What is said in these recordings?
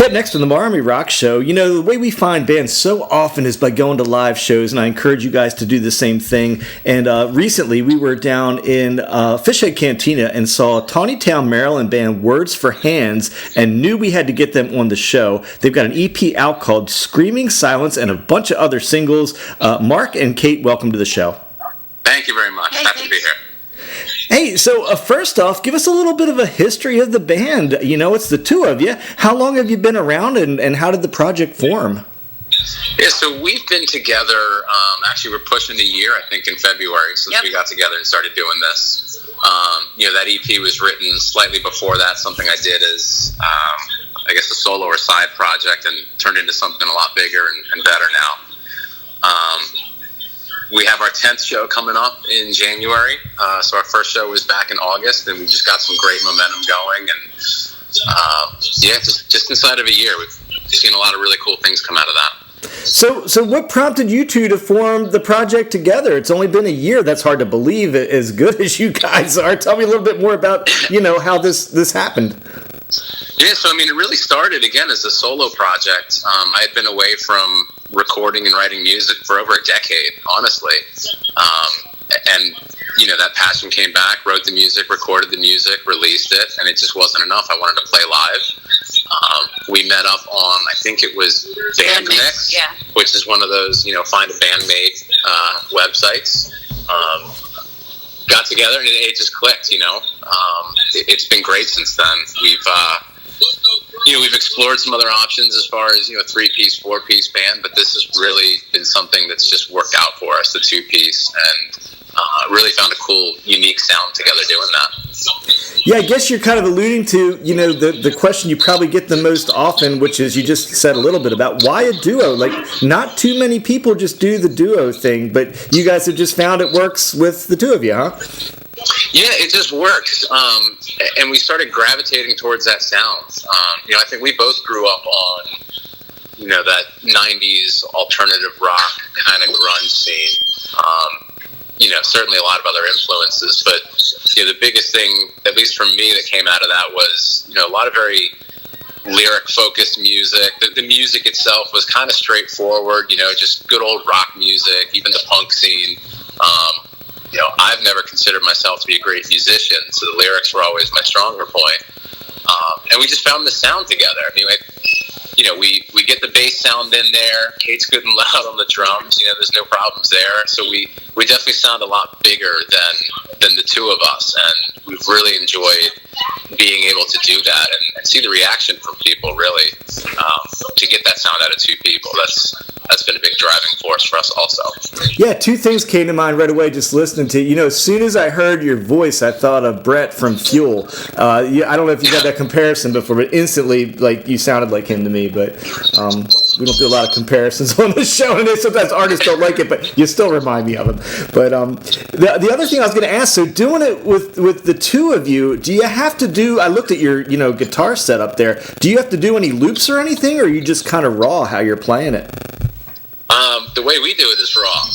Hey, up next on the Miami Rock Show, the way we find bands so often is by going to live shows, and I encourage you guys to do the same thing. And recently, we were down in Fishhead Cantina and saw Tawnytown, Maryland band Words for Hands, and knew we had to get them on the show. They've got an EP out called Screaming Silence and a bunch of other singles. Mark and Kate, welcome to the show. Thank you very much. Hey, Happy to be here. Hey, so first off, give us a little bit of a history of the band. It's the two of you. How long have you been around, and how did the project form? Yeah, so we've been together, actually we're pushing a year, I think, in February, since we got together and started doing this. That EP was written slightly before that, something I did as, I guess, a solo or side project, and turned into something a lot bigger and better now. We have our 10th show coming up in January. So our first show was back in August, and we just got some great momentum going. And just inside of a year, we've seen a lot of really cool things come out of that. So what prompted you two to form the project together? It's only been a year. That's hard to believe, as good as you guys are. Tell me a little bit more about, how this happened. Yeah, so it really started, again, as a solo project. I had been away from recording and writing music for over a decade, honestly. And that passion came back, wrote the music, recorded the music, released it, and it just wasn't enough. I wanted to play live. We met up on, I think it was Bandmix, which is one of those, find a bandmate websites. Got together and it just clicked, It's been great since then. We've explored some other options as far as, 3-piece, 4-piece band, but this has really been something that's just worked out for us, the 2-piece, and really found a cool, unique sound together doing that. Yeah, I guess you're kind of alluding to, the question you probably get the most often, which is, you just said a little bit about, why a duo? Like, not too many people just do the duo thing, but you guys have just found it works with the two of you, huh? Yeah, it just works. And we started gravitating towards that sound. I think we both grew up on, that 90s alternative rock kind of grunge scene. Certainly a lot of other influences, but the biggest thing, at least for me, that came out of that was, a lot of very lyric-focused music. The music itself was kind of straightforward, just good old rock music, even the punk scene. I've never considered myself to be a great musician, so the lyrics were always my stronger point. And we just found the sound together. We get the bass sound in there. Kate's good and loud on the drums. There's no problems there. So we definitely sound a lot bigger than the two of us, and we've really enjoyed being able to do that and see the reaction from people. Really, to get that sound out of two people, that's been a big driving force for us also. Yeah, two things came to mind right away just listening to you. As soon as I heard your voice, I thought of Brett from Fuel. I don't know if you got that comparison before, but instantly, you sounded like him to me. But we don't do a lot of comparisons on the show, and sometimes artists don't like it, but you still remind me of him. But the other thing I was going to ask, so doing it with the two of you, do you have to do, I looked at your guitar set up there, do you have to do any loops or anything, or are you just kind of raw how you're playing it? The way we do it is raw.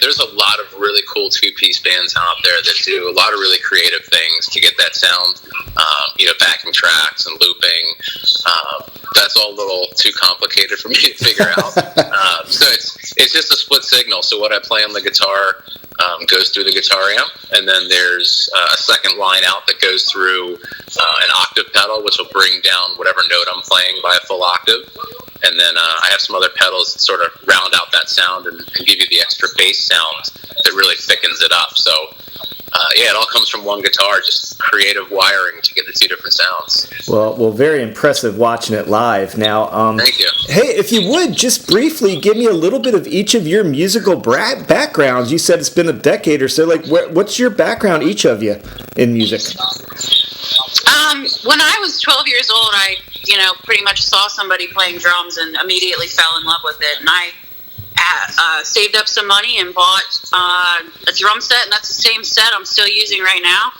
There's a lot of really cool 2-piece bands out there that do a lot of really creative things to get that sound. Backing tracks and looping. That's all a little too complicated for me to figure out. So it's just a split signal. So what I play on the guitar goes through the guitar amp, and then there's a second line out that goes through an octave pedal, which will bring down whatever note I'm playing by a full octave. And then I have some other pedals that sort of round out that sound and give you the extra bass sound that really thickens it up. So, it all comes from one guitar, just creative wiring to get the two different sounds. Well, very impressive watching it live. Now, thank you. Hey, if you would, just briefly give me a little bit of each of your musical backgrounds. You said it's been a decade or so. What's your background, each of you, in music? When I was 12 years old, I pretty much saw somebody playing drums and immediately fell in love with it. And I saved up some money and bought a drum set, and that's the same set I'm still using right now.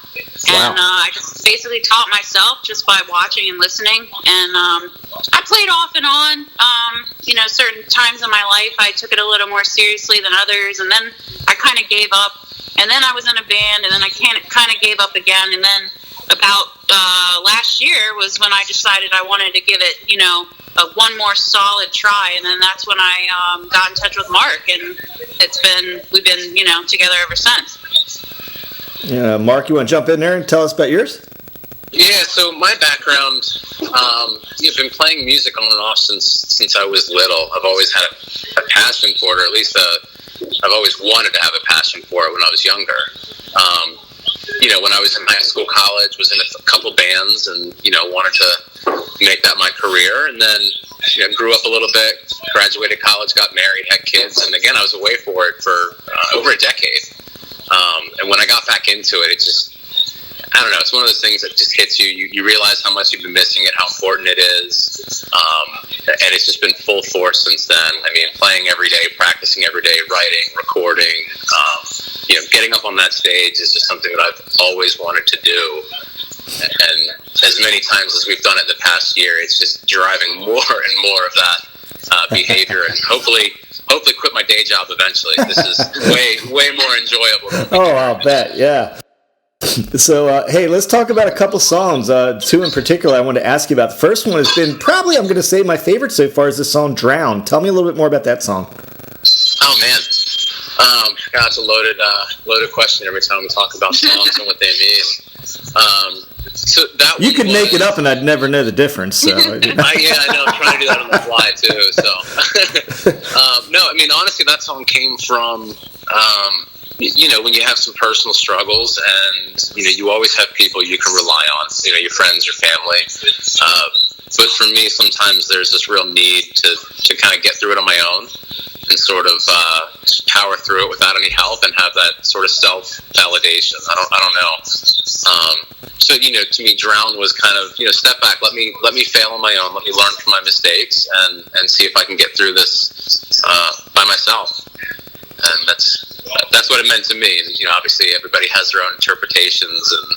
Wow. And I just basically taught myself just by watching and listening. And I played off and on. Certain times in my life I took it a little more seriously than others, and then I kind of gave up. And then I was in a band, and then I kind of gave up again. And then about last year was when I decided I wanted to give it, one more solid try, and then that's when I got in touch with Mark, and we've been together ever since. Yeah, Mark, you want to jump in there and tell us about yours? Yeah, so my background, I've been playing music on and off since I was little. I've always had a passion for it, or at least I've always wanted to have a passion for it when I was younger. When I was in high school, college, was in a couple bands, and wanted to make that my career. And then grew up a little bit, graduated college, got married, had kids, and again I was away for it for over a decade. And when I got back into it, it just, I don't know, it's one of those things that just hits you. You realize how much you've been missing it, how important it is. And it's just been full force since then. I mean, playing every day, practicing every day, writing, recording, getting up on that stage is just something that I've always wanted to do. And as many times as we've done it in the past year, it's just driving more and more of that behavior, and hopefully quit my day job eventually. This is way more enjoyable. Oh, I'll bet, yeah. So, hey, let's talk about a couple songs. Two in particular I wanted to ask you about. The first one has been probably, I'm going to say, my favorite so far is the song Drown. Tell me a little bit more about that song. Oh, man. It's a loaded question every time we talk about songs and what they mean. So that you could make it up and I'd never know the difference. So. I know. I'm trying to do that on the fly, too. So, no, I mean, honestly, that song came from... when you have some personal struggles, and you always have people you can rely on, your friends, your family. But for me, sometimes there's this real need to kind of get through it on my own and sort of just power through it without any help and have that sort of self-validation. I don't know. So to me, Drown was kind of step back, let me fail on my own, let me learn from my mistakes, and see if I can get through this by myself. And that's what it meant to me. And, obviously everybody has their own interpretations and,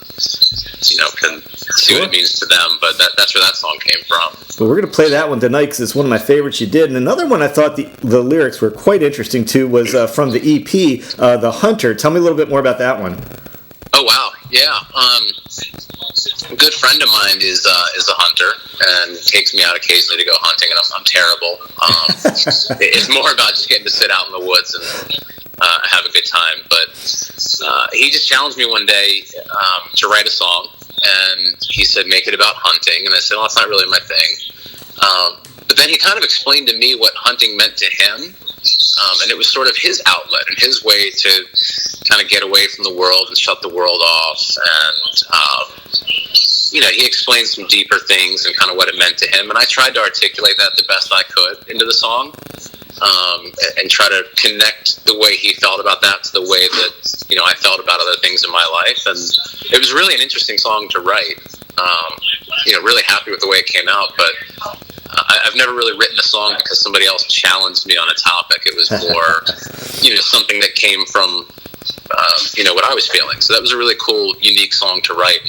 can see what it means to them. But that's where that song came from. Well, we're going to play that one tonight because it's one of my favorites you did. And another one I thought the lyrics were quite interesting too was from the EP, The Hunter. Tell me a little bit more about that one. Oh, wow. Yeah. A good friend of mine is a hunter and takes me out occasionally to go hunting, and I'm terrible. It's more about just getting to sit out in the woods and have a good time. But he just challenged me one day to write a song, and he said, make it about hunting. And I said, well, that's not really my thing. But then he kind of explained to me what hunting meant to him. And it was sort of his outlet and his way to kind of get away from the world and shut the world off. And, he explained some deeper things and kind of what it meant to him. And I tried to articulate that the best I could into the song, and try to connect the way he felt about that to the way that, I felt about other things in my life. And it was really an interesting song to write. Really happy with the way it came out, but I've never really written a song because somebody else challenged me on a topic. It was more, something that came from, what I was feeling. So that was a really cool, unique song to write.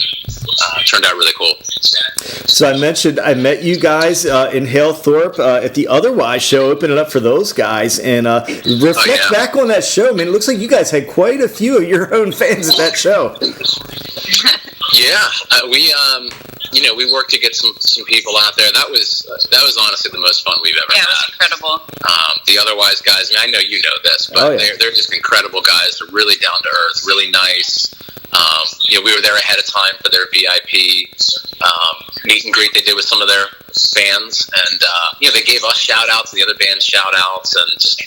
Turned out really cool. So I mentioned I met you guys in Hale Thorpe at the Otherwise show, opening it up for those guys. And reflect back on that show, man, it looks like you guys had quite a few of your own fans at that show. Yeah, we worked to get some people out there. That was honestly the most fun we've ever had. Yeah, it was incredible. The Otherwise guys, I know you know this, but they're just incredible guys. They're really down to earth, really nice. We were there ahead of time for their VIP meet and greet they did with some of their fans, and they gave us shout outs and the other bands shout outs, and just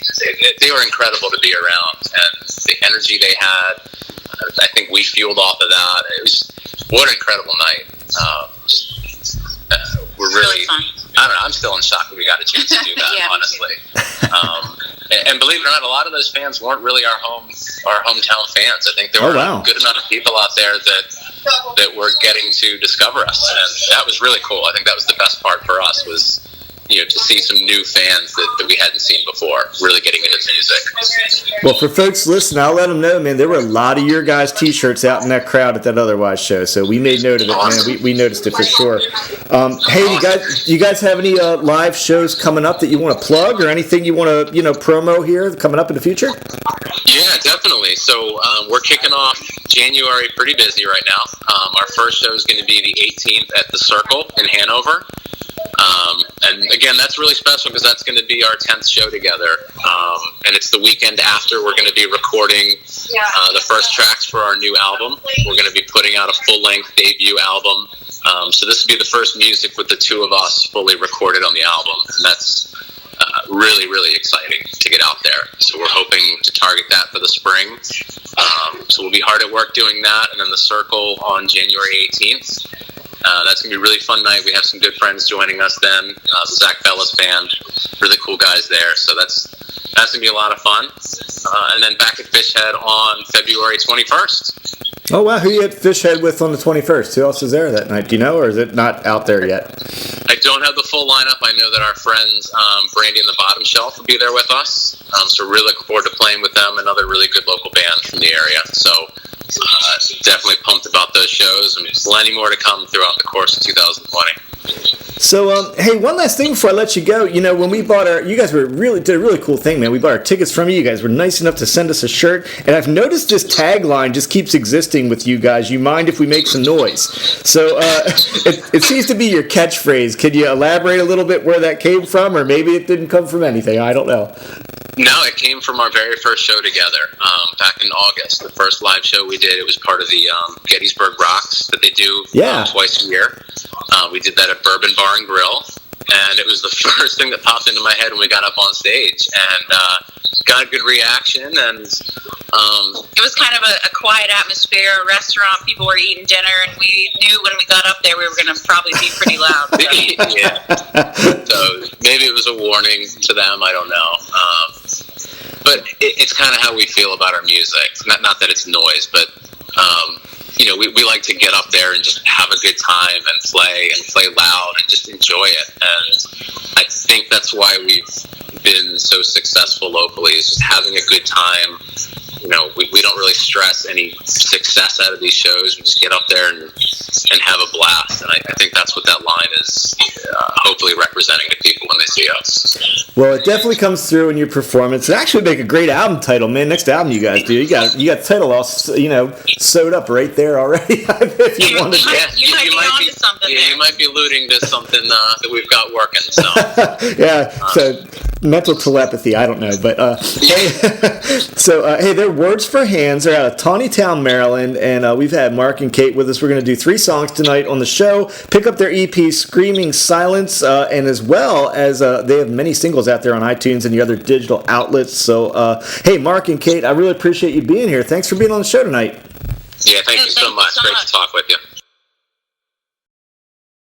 they were incredible to be around, and the energy they had, I think we fueled off of that. It was what an incredible night. We're really fun. I don't know, I'm still in shock that we got a chance to do that. Honestly. And believe it or not, a lot of those fans weren't really our hometown fans. I think there were a good amount of people out there that were getting to discover us, and that was really cool. I think that was the best part for us was to see some new fans that we hadn't seen before, really getting into music. Well, for folks listening, I'll let them know, man, there were a lot of your guys' T-shirts out in that crowd at that Otherwise show, so we made note of it, man. We noticed it for sure. Hey, you guys have any live shows coming up that you want to plug, or anything you want to, promo here coming up in the future? Yeah, definitely. So we're kicking off January pretty busy right now. Our first show is going to be the 18th at the Circle in Hanover. And again, that's really special because that's going to be our 10th show together. And it's the weekend after we're going to be recording the first tracks for our new album. We're going to be putting out a full-length debut album. So this will be the first music with the two of us fully recorded on the album. And that's really, really exciting to get out there. So we're hoping to target that for the spring. So we'll be hard at work doing that. And then the Circle on January 18th. That's going to be a really fun night. We have some good friends joining us then. The Zach Bellis Band, really cool guys there. So that's going to be a lot of fun. And then back at Fishhead on February 21st. Oh, wow. Who you at Fishhead with on the 21st? Who else is there that night? Do you know, or is it not out there yet? I don't have the full lineup. I know that our friends Brandy and the Bottom Shelf will be there with us. So really looking forward to playing with them, another really good local band from the area. So definitely pumped about those shows, and plenty more to come throughout the course of 2020. So, hey, one last thing before I let you go. When we bought you guys did a really cool thing, man. We bought our tickets from you. You guys were nice enough to send us a shirt. And I've noticed this tagline just keeps existing with you guys. You mind if we make some noise? So, it seems to be your catchphrase. Could you elaborate a little bit where that came from? Or maybe it didn't come from anything. I don't know. No, it came from our very first show together back in August. The first live show we did, it was part of the Gettysburg Rocks that they do twice a year. We did that at Bourbon Bar and Grill, and it was the first thing that popped into my head when we got up on stage, and got a good reaction, and it was kind of a quiet atmosphere, a restaurant, people were eating dinner, and we knew when we got up there we were going to probably be pretty loud. So. Yeah. So maybe it was a warning to them, I don't know. But it's kind of how we feel about our music. Not that it's noise, but we like to get up there and just have a good time and play loud and just enjoy it. And I think that's why we've been so successful locally, is just having a good time. We don't really stress any success out of these shows. We just get up there and have a blast. And I think that's what that line is hopefully representing to people when they see us. Well, it definitely comes through in your performance. It actually make a great album title, man. Next album you guys do, you got the title all sewed up right there already. If you wanted to. You might be something. Yeah, you might be alluding to something that we've got working. So yeah, so mental telepathy. I don't know, but hey, hey, their Words for Hands are out of Tawnytown, Maryland, and we've had Mark and Kate with us. We're going to do 3 songs tonight on the show. Pick up their EP, Screaming Silence, and as well as they have many singles out there on iTunes and the other digital outlets. So, hey, Mark and Kate, I really appreciate you being here. Thanks for being on the show tonight. Yeah, thank you so much. Great to talk with you.